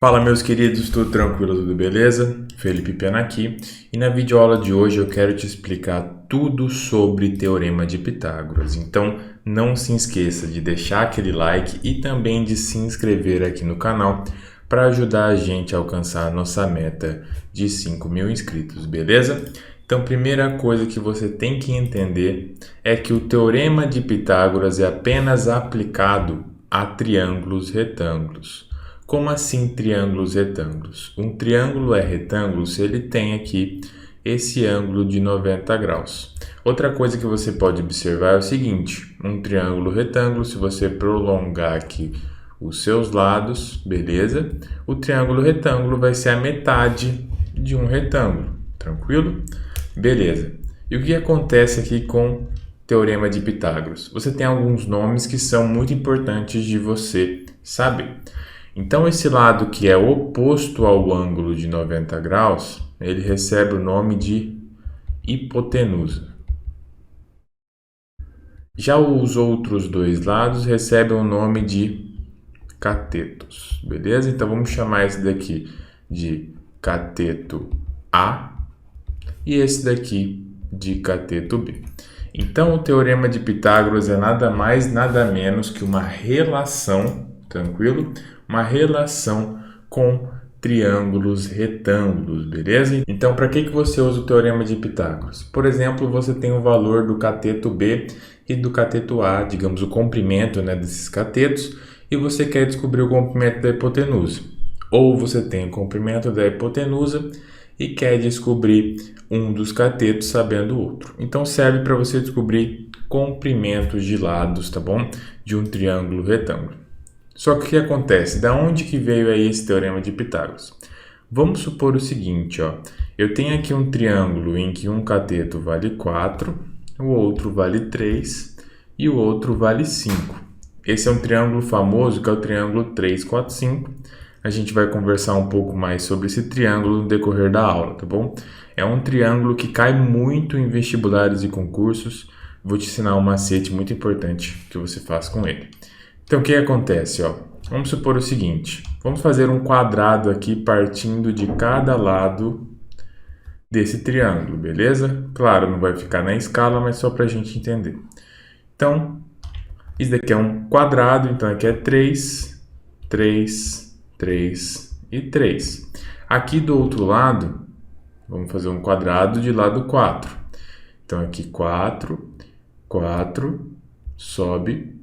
Fala meus queridos, tudo tranquilo, tudo beleza? Felipe Pena aqui e na videoaula de hoje eu quero te explicar tudo sobre Teorema de Pitágoras. Então não se esqueça de deixar aquele like e também de se inscrever aqui no canal para ajudar a gente a alcançar a nossa meta de 5.000 inscritos, beleza? Então, primeira coisa que você tem que entender é que o Teorema de Pitágoras é apenas aplicado a triângulos retângulos. Como assim triângulos retângulos? Um triângulo é retângulo se ele tem aqui esse ângulo de 90 graus. Outra coisa que você pode observar é o seguinte: um triângulo retângulo, se você prolongar aqui os seus lados, beleza? O triângulo retângulo vai ser a metade de um retângulo, tranquilo? Beleza. E o que acontece aqui com Teorema de Pitágoras? Você tem alguns nomes que são muito importantes de você saber. Então, esse lado que é oposto ao ângulo de 90 graus, ele recebe o nome de hipotenusa. Já os outros dois lados recebem o nome de catetos, beleza? Então, vamos chamar esse daqui de cateto A e esse daqui de cateto B. Então, o Teorema de Pitágoras é nada mais, nada menos que uma relação, tranquilo? Uma relação com triângulos retângulos, beleza? Então, para que você usa o Teorema de Pitágoras? Por exemplo, você tem o valor do cateto B e do cateto A, digamos, o comprimento, desses catetos, e você quer descobrir o comprimento da hipotenusa. Ou você tem o comprimento da hipotenusa e quer descobrir um dos catetos sabendo o outro. Então, serve para você descobrir comprimentos de lados, tá bom? De um triângulo retângulo. Só que o que acontece? Da onde que veio aí esse Teorema de Pitágoras? Vamos supor o seguinte, ó. Eu tenho aqui um triângulo em que um cateto vale 4, o outro vale 3 e o outro vale 5. Esse é um triângulo famoso que é o triângulo 3, 4, 5. A gente vai conversar um pouco mais sobre esse triângulo no decorrer da aula, tá bom? É um triângulo que cai muito em vestibulares e concursos. Vou te ensinar um macete muito importante que você faz com ele. Então, o que acontece? Ó? Vamos supor o seguinte. Vamos fazer um quadrado aqui partindo de cada lado desse triângulo, beleza? Claro, não vai ficar na escala, mas só para a gente entender. Então, isso daqui é um quadrado, então aqui é 3, 3, 3 e 3. Aqui do outro lado, vamos fazer um quadrado de lado 4. Então, aqui 4, 4, sobe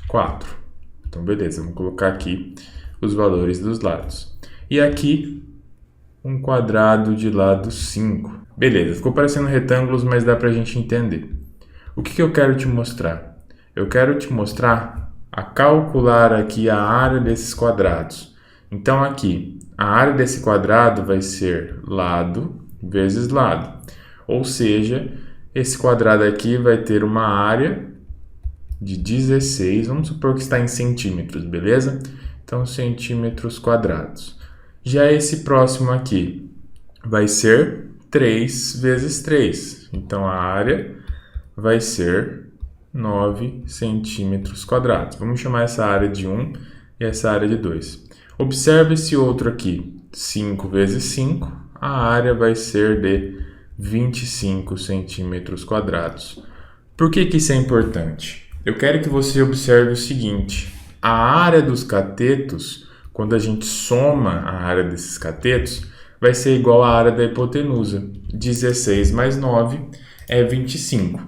4. Então, beleza, vamos colocar aqui os valores dos lados. E aqui, um quadrado de lado 5. Beleza, ficou parecendo retângulos, mas dá para a gente entender. O que eu quero te mostrar? Eu quero te mostrar a calcular aqui a área desses quadrados. Então, aqui, a área desse quadrado vai ser lado vezes lado. Ou seja, esse quadrado aqui vai ter uma área de 16, vamos supor que está em centímetros, beleza? Então, centímetros quadrados. Já esse próximo aqui vai ser 3 vezes 3. Então, a área vai ser 9 centímetros quadrados. Vamos chamar essa área de 1 e essa área de 2. Observe esse outro aqui, 5 vezes 5. A área vai ser de 25 centímetros quadrados. Por que isso é importante? Eu quero que você observe o seguinte: a área dos catetos, quando a gente soma a área desses catetos, vai ser igual à área da hipotenusa. 16 mais 9 é 25.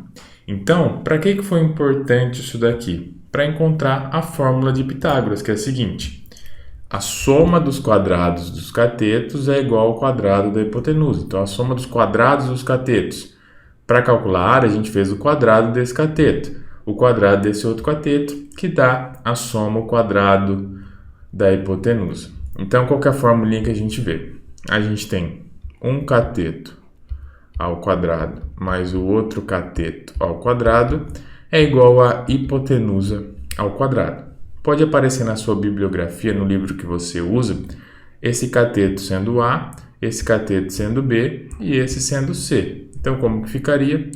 Então, para que foi importante isso daqui? Para encontrar a fórmula de Pitágoras, que é a seguinte: a soma dos quadrados dos catetos é igual ao quadrado da hipotenusa. Então, a soma dos quadrados dos catetos. Para calcular a área, a gente fez o quadrado desse cateto. O quadrado desse outro cateto, que dá a soma ao quadrado da hipotenusa. Então, qual que é a formulinha que a gente vê? A gente tem um cateto ao quadrado mais o outro cateto ao quadrado é igual a hipotenusa ao quadrado. Pode aparecer na sua bibliografia, no livro que você usa, esse cateto sendo A, esse cateto sendo B e esse sendo C. Então, como que ficaria?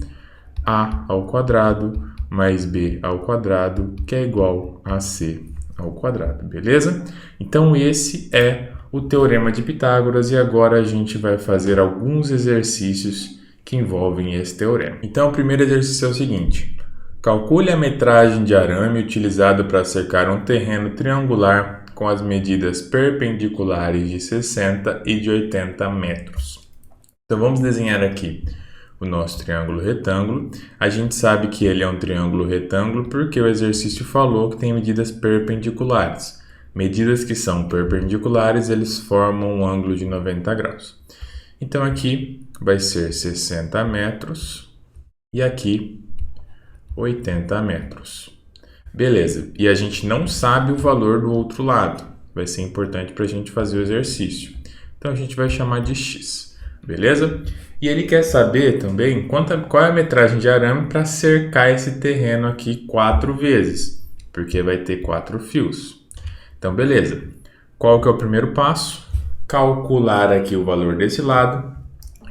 A ao quadrado mais b ao quadrado, que é igual a c ao quadrado, beleza? Então, esse é o Teorema de Pitágoras e agora a gente vai fazer alguns exercícios que envolvem esse teorema. Então, o primeiro exercício é o seguinte: calcule a metragem de arame utilizado para cercar um terreno triangular com as medidas perpendiculares de 60 e de 80 metros. Então, vamos desenhar aqui o nosso triângulo retângulo. A gente sabe que ele é um triângulo retângulo porque o exercício falou que tem medidas perpendiculares. Medidas que são perpendiculares, eles formam um ângulo de 90 graus. Então, aqui vai ser 60 metros e aqui 80 metros. Beleza, e a gente não sabe o valor do outro lado. Vai ser importante para a gente fazer o exercício. Então, a gente vai chamar de x, beleza? E ele quer saber também qual é a metragem de arame para cercar esse terreno aqui 4 vezes, porque vai ter 4 fios. Então, beleza. Qual que é o primeiro passo? Calcular aqui o valor desse lado.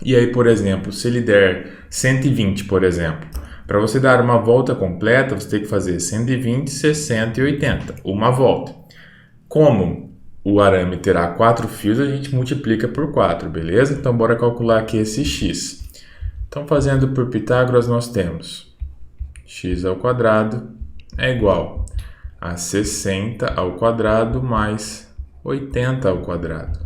E aí, por exemplo, se ele der 120, por exemplo, para você dar uma volta completa, você tem que fazer 120, 60 e 80, uma volta. Como o arame terá 4 fios, a gente multiplica por 4, beleza? Então, bora calcular aqui esse x. Então, fazendo por Pitágoras, nós temos x ao quadrado é igual a 60 ao quadrado mais 80 ao quadrado.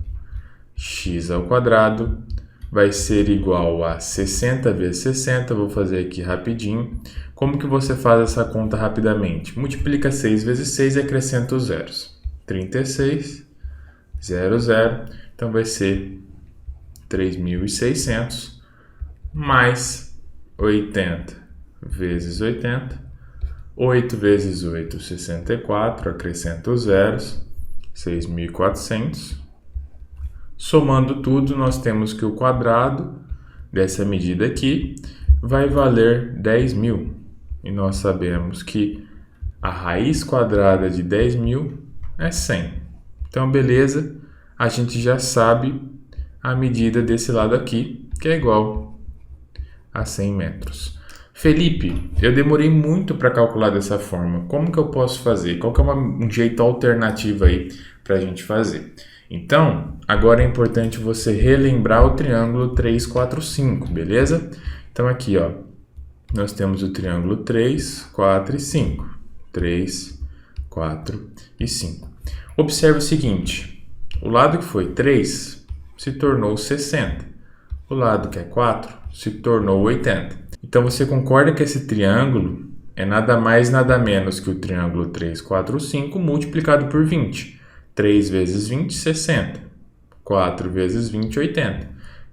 X ao quadrado vai ser igual a 60 vezes 60, vou fazer aqui rapidinho. Como que você faz essa conta rapidamente? Multiplica 6 vezes 6 e acrescenta os zeros. 36, 00, então vai ser 3.600 mais 80 vezes 80, 8 vezes 8, 64, acrescenta os zeros, 6.400. Somando tudo, nós temos que o quadrado dessa medida aqui vai valer 10.000. E nós sabemos que a raiz quadrada de 10.000 é 100. Então, beleza, a gente já sabe a medida desse lado aqui, que é igual a 100 metros. Felipe, eu demorei muito para calcular dessa forma. Como que eu posso fazer? Qual que é um jeito alternativo aí para a gente fazer? Então, agora é importante você relembrar o triângulo 3, 4, 5, beleza? Então, aqui, ó, nós temos o triângulo 3, 4 e 5. 3, 4 e 5. Observe o seguinte, o lado que foi 3 se tornou 60. O lado que é 4 se tornou 80. Então, você concorda que esse triângulo é nada mais, nada menos que o triângulo 3, 4, 5 multiplicado por 20. 3 vezes 20, 60. 4 vezes 20, 80.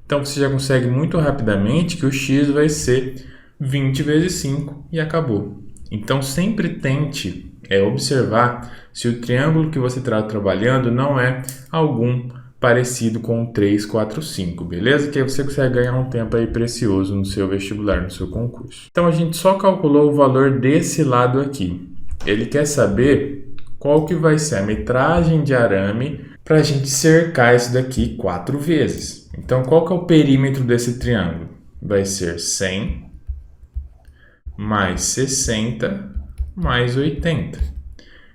Então, você já consegue muito rapidamente que o x vai ser 20 vezes 5 e acabou. Então, sempre tente observar se o triângulo que você está trabalhando não é algum parecido com o 3, 4, 5, beleza? Que aí você consegue ganhar um tempo aí precioso no seu vestibular, no seu concurso. Então, a gente só calculou o valor desse lado aqui. Ele quer saber qual que vai ser a metragem de arame para a gente cercar isso daqui 4 vezes. Então, qual que é o perímetro desse triângulo? Vai ser 100 mais 60 mais 80.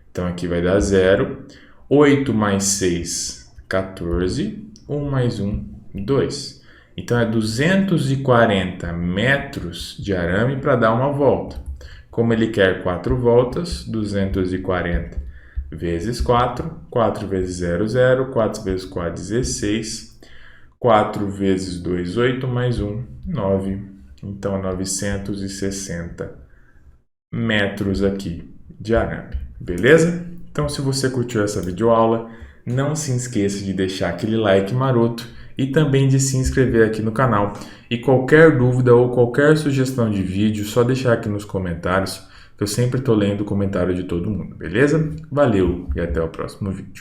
Então, aqui vai dar 0. 8 mais 6, 14. 1 mais 1, 2. Então, é 240 metros de arame para dar uma volta. Como ele quer 4 voltas, 240 vezes 4. 4 vezes 0, 0. 4 vezes 4, 16. 4 vezes 2, 8. Mais 1, 9. Então, 960 metros aqui de arame. Beleza? Então, se você curtiu essa videoaula, não se esqueça de deixar aquele like maroto e também de se inscrever aqui no canal. E qualquer dúvida ou qualquer sugestão de vídeo, só deixar aqui nos comentários, que eu sempre estou lendo o comentário de todo mundo, beleza? Valeu e até o próximo vídeo.